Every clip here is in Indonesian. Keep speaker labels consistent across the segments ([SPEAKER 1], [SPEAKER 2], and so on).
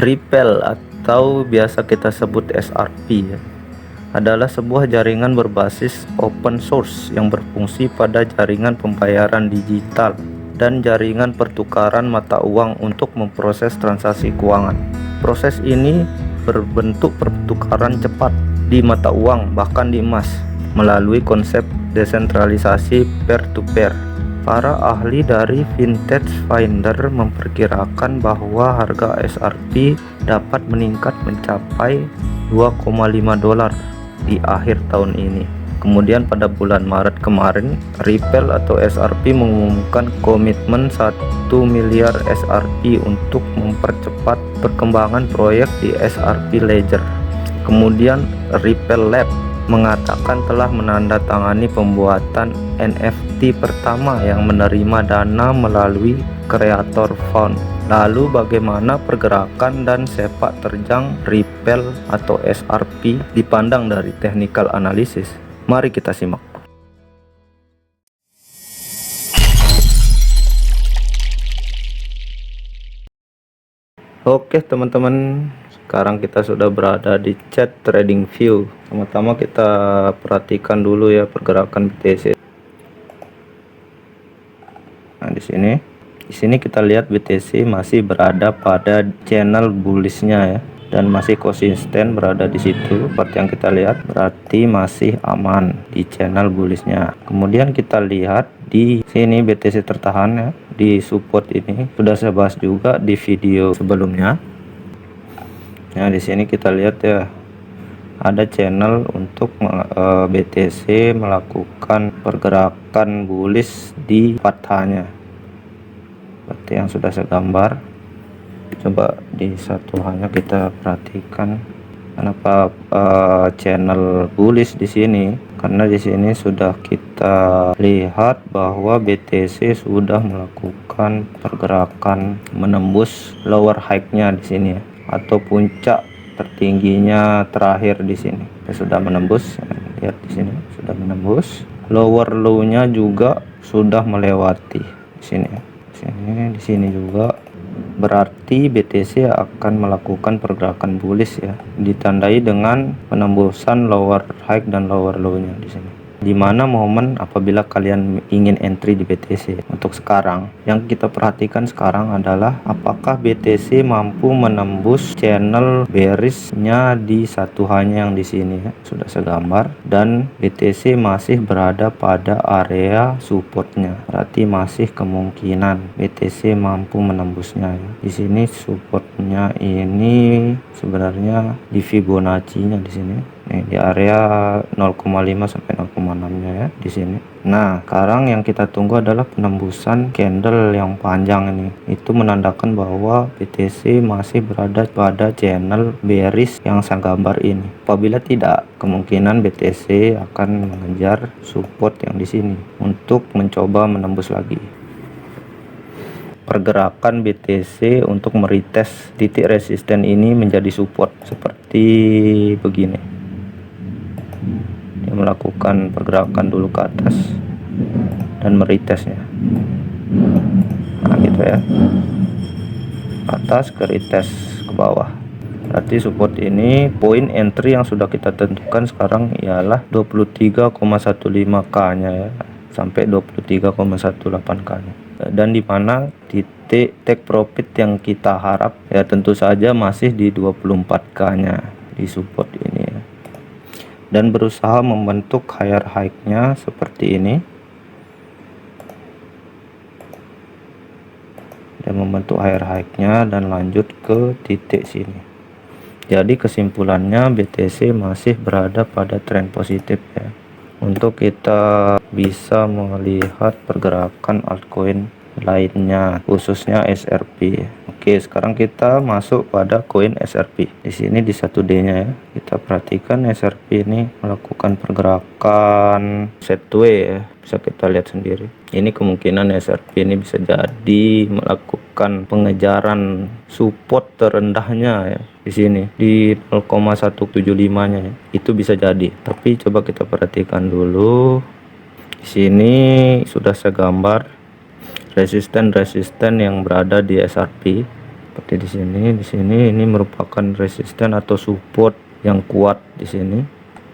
[SPEAKER 1] Ripple atau biasa kita sebut SRP ya, adalah sebuah jaringan berbasis open source yang berfungsi pada jaringan pembayaran digital dan jaringan pertukaran mata uang untuk memproses transaksi keuangan. Proses ini berbentuk pertukaran cepat di mata uang, bahkan di emas, melalui konsep desentralisasi peer-to-peer. Para ahli dari Vintage Finder memperkirakan bahwa harga SRP dapat meningkat mencapai $2,5 di akhir tahun ini. Kemudian pada bulan Maret kemarin, Ripple atau SRP mengumumkan komitmen 1 miliar SRP untuk mempercepat perkembangan proyek di SRP Ledger. Kemudian Ripple Lab mengatakan telah menandatangani pembuatan NFT pertama yang menerima dana melalui Creator Fund. Lalu bagaimana pergerakan dan sepak terjang Ripple atau SRP dipandang dari technical analysis? Mari kita simak. Oke teman-teman, sekarang kita sudah berada di chat trading view. Pertama kita perhatikan dulu ya pergerakan BTC. Nah, di sini kita lihat BTC masih berada pada channel bullishnya ya, dan masih konsisten berada di situ seperti yang kita lihat, berarti masih aman di channel bullishnya. Kemudian kita lihat di sini BTC tertahan ya di support ini, sudah saya bahas juga di video sebelumnya. Nah, di sini kita lihat ya ada channel untuk BTC melakukan pergerakan bullish di pathanya seperti yang sudah saya gambar. Coba di satu hanya kita perhatikan kenapa channel bullish di sini, karena di sini sudah kita lihat bahwa BTC sudah melakukan pergerakan menembus lower high-nya di sini ya, atau puncak tertingginya terakhir di sini. Sudah menembus, lihat di sini sudah menembus. Lower low-nya juga sudah melewati di sini ya. Di sini juga berarti BTC akan melakukan pergerakan bullish ya, ditandai dengan penembusan lower high dan lower low-nya di sini. Dimana momen apabila kalian ingin entry di BTC untuk sekarang, yang kita perhatikan sekarang adalah apakah BTC mampu menembus channel bearish-nya di satu hanya yang di sini ya, sudah saya gambar, dan BTC masih berada pada area supportnya, berarti masih kemungkinan BTC mampu menembusnya ya. Di sini supportnya ini sebenarnya di Fibonacci-nya di sini. Nih, di area 0,5 sampai 0,6 nya ya di sini. Nah, sekarang yang kita tunggu adalah penembusan candle yang panjang ini. Itu menandakan bahwa BTC masih berada pada channel bearish yang saya gambar ini. Apabila tidak, kemungkinan BTC akan mengejar support yang di sini untuk mencoba menembus lagi. Pergerakan BTC untuk meretest titik resisten ini menjadi support seperti begini. Dia melakukan pergerakan dulu ke atas dan meretestnya. Nah, gitu ya. Atas ke retest ke bawah. Berarti support ini poin entry yang sudah kita tentukan sekarang ialah 23,15k-nya ya, sampai 23,18k-nya. Dan di mana titik take profit yang kita harap ya tentu saja masih di 24k-nya di support ini ya. Dan berusaha membentuk higher high-nya seperti ini, dan membentuk higher high-nya dan lanjut ke titik sini. Jadi kesimpulannya BTC masih berada pada tren positif ya. Untuk kita bisa melihat pergerakan altcoin lainnya, khususnya SRP. Oke, sekarang kita masuk pada koin SRP. Di sini di 1D-nya ya, kita perhatikan SRP ini melakukan pergerakan sideways ya, bisa kita lihat sendiri. Ini kemungkinan SRP ini bisa jadi melakukan pengejaran support terendahnya ya di sini di 0,175-nya ya. Itu bisa jadi. Tapi coba kita perhatikan dulu. Di sini sudah saya gambar resisten yang berada di SRP Seperti di sini ini merupakan resisten atau support yang kuat di sini.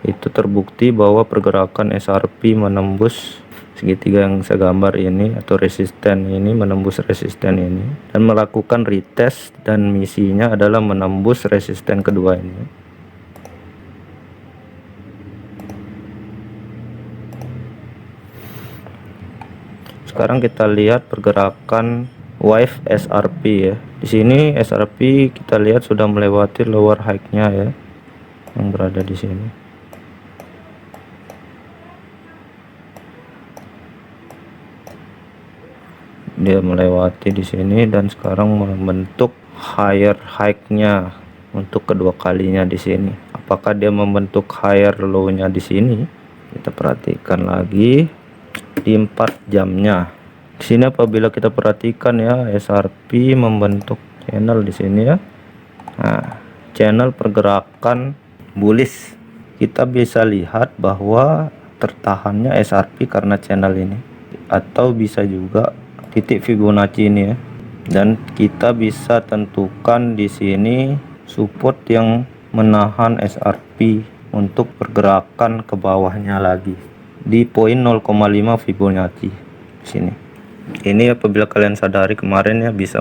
[SPEAKER 1] Itu terbukti bahwa pergerakan SRP menembus segitiga yang saya gambar ini atau resisten ini, menembus resisten ini dan melakukan retest, dan misinya adalah menembus resisten kedua ini. Sekarang kita lihat pergerakan wave SRP ya. Di sini SRP kita lihat sudah melewati lower high-nya ya, yang berada di sini. Dia melewati di sini dan sekarang membentuk higher high-nya untuk kedua kalinya di sini. Apakah dia membentuk higher low-nya di sini? Kita perhatikan lagi di 4 jamnya. Di sini apabila kita perhatikan ya, SRP membentuk channel di sini ya. Nah, channel pergerakan bullish. Kita bisa lihat bahwa tertahannya SRP karena channel ini, atau bisa juga titik Fibonacci ini ya. Dan kita bisa tentukan di sini support yang menahan SRP untuk pergerakan ke bawahnya lagi di poin 0,5 Fibonacci di sini. Ini apabila kalian sadari kemarin ya, bisa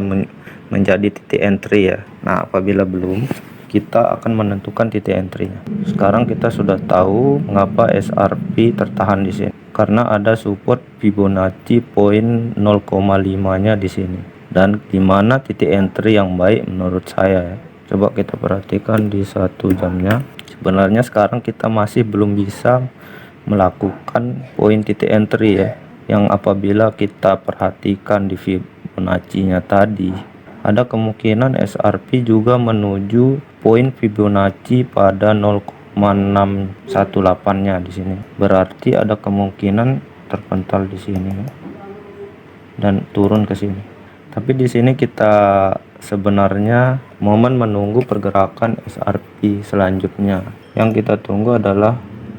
[SPEAKER 1] menjadi titik entry ya. Nah, apabila belum, kita akan menentukan titik entry-nya. Sekarang kita sudah tahu mengapa SRP tertahan di sini, karena ada support Fibonacci poin 0,5-nya di sini. Dan dimana titik entry yang baik menurut saya ya. Coba kita perhatikan di 1 jamnya. Sebenarnya sekarang kita masih belum bisa melakukan poin titik entry ya, yang apabila kita perhatikan di Fibonacci-nya tadi, ada kemungkinan SRP juga menuju poin Fibonacci pada 0,618-nya di sini. Berarti ada kemungkinan terpental di sini dan turun ke sini. Tapi di sini kita sebenarnya momen menunggu pergerakan SRP selanjutnya. Yang kita tunggu adalah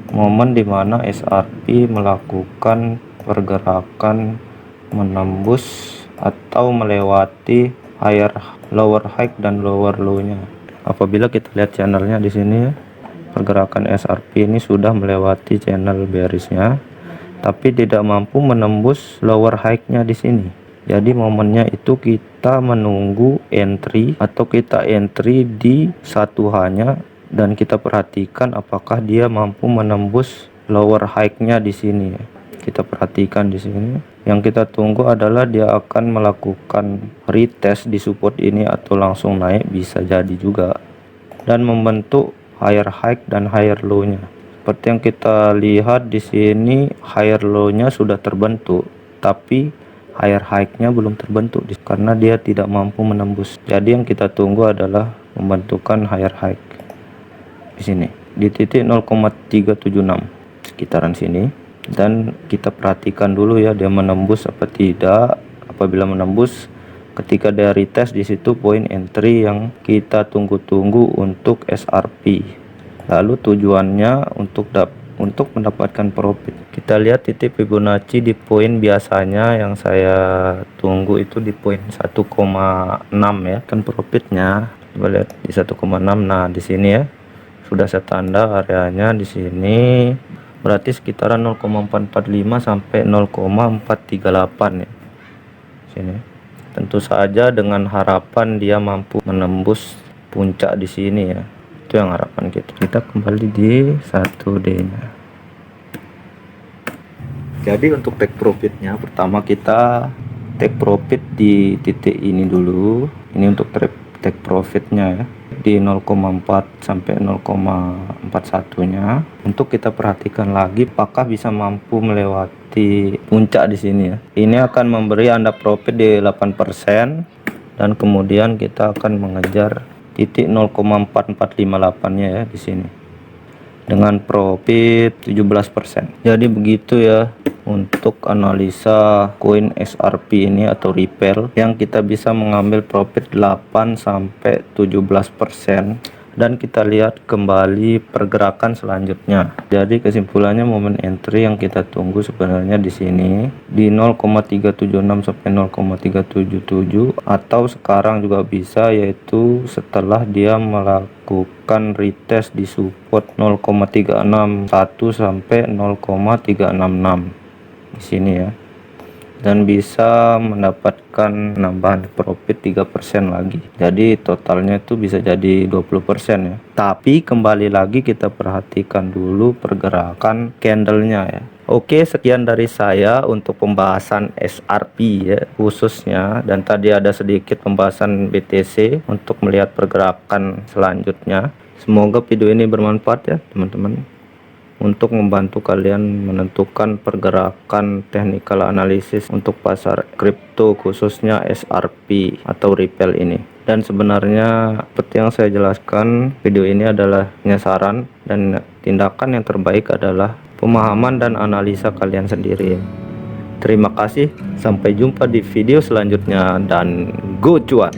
[SPEAKER 1] momen dimana SRP melakukan pergerakan menembus atau melewati higher lower high dan lower low-nya. Apabila kita lihat channelnya di sini ya, pergerakan SRP ini sudah melewati channel bearish-nya, tapi tidak mampu menembus lower high-nya di sini. Jadi momennya itu kita menunggu entry atau kita entry di 1H-nya, dan kita perhatikan apakah dia mampu menembus lower high-nya di sini. Kita perhatikan di sini. Yang kita tunggu adalah dia akan melakukan retest di support ini atau langsung naik, bisa jadi juga, dan membentuk higher high dan higher low-nya. Seperti yang kita lihat di sini, higher low-nya sudah terbentuk, tapi higher high-nya belum terbentuk karena dia tidak mampu menembus. Jadi yang kita tunggu adalah pembentukan higher high di sini di titik 0,376 sekitaran sini, dan kita perhatikan dulu ya dia menembus apa tidak. Apabila menembus, ketika dia retest di situ poin entry yang kita tunggu-tunggu untuk SRP. Lalu tujuannya untuk mendapatkan profit. Kita lihat titik Fibonacci di poin biasanya yang saya tunggu itu di poin 1,6 ya, kan profitnya. Coba lihat di 1,6. Nah, di sini ya sudah saya tanda areanya di sini. Berarti sekitaran 0,445 sampai 0,438 ya. Sini. Tentu saja dengan harapan dia mampu menembus puncak di sini ya. Itu yang harapan kita. Kita kembali di 1D-nya. Jadi untuk take profitnya, pertama kita take profit di titik ini dulu. Ini untuk take profitnya ya, di 0,4 sampai 0,41-nya. Untuk kita perhatikan lagi apakah bisa mampu melewati puncak di sini ya. Ini akan memberi Anda profit di 8%, dan kemudian kita akan mengejar titik 0,4458-nya ya di sini dengan profit 17%. Jadi begitu ya untuk analisa koin SRP ini atau Ripple, yang kita bisa mengambil profit 8 sampai 17% dan kita lihat kembali pergerakan selanjutnya. Jadi kesimpulannya momen entry yang kita tunggu sebenarnya di sini di 0,376 sampai 0,377, atau sekarang juga bisa, yaitu setelah dia melakukan retest di support 0,361 sampai 0,366 di sini ya, dan bisa mendapatkan penambahan profit 3% lagi. Jadi totalnya itu bisa jadi 20% ya. Tapi kembali lagi kita perhatikan dulu pergerakan candlenya ya. Oke, sekian dari saya untuk pembahasan SRP ya khususnya, dan tadi ada sedikit pembahasan BTC untuk melihat pergerakan selanjutnya. Semoga video ini bermanfaat ya teman-teman, untuk membantu kalian menentukan pergerakan technical analysis untuk pasar kripto khususnya SRP atau Ripple ini. Dan sebenarnya seperti yang saya jelaskan, video ini adalah hanya saran, dan tindakan yang terbaik adalah pemahaman dan analisa kalian sendiri. Terima kasih, sampai jumpa di video selanjutnya, dan go cuan.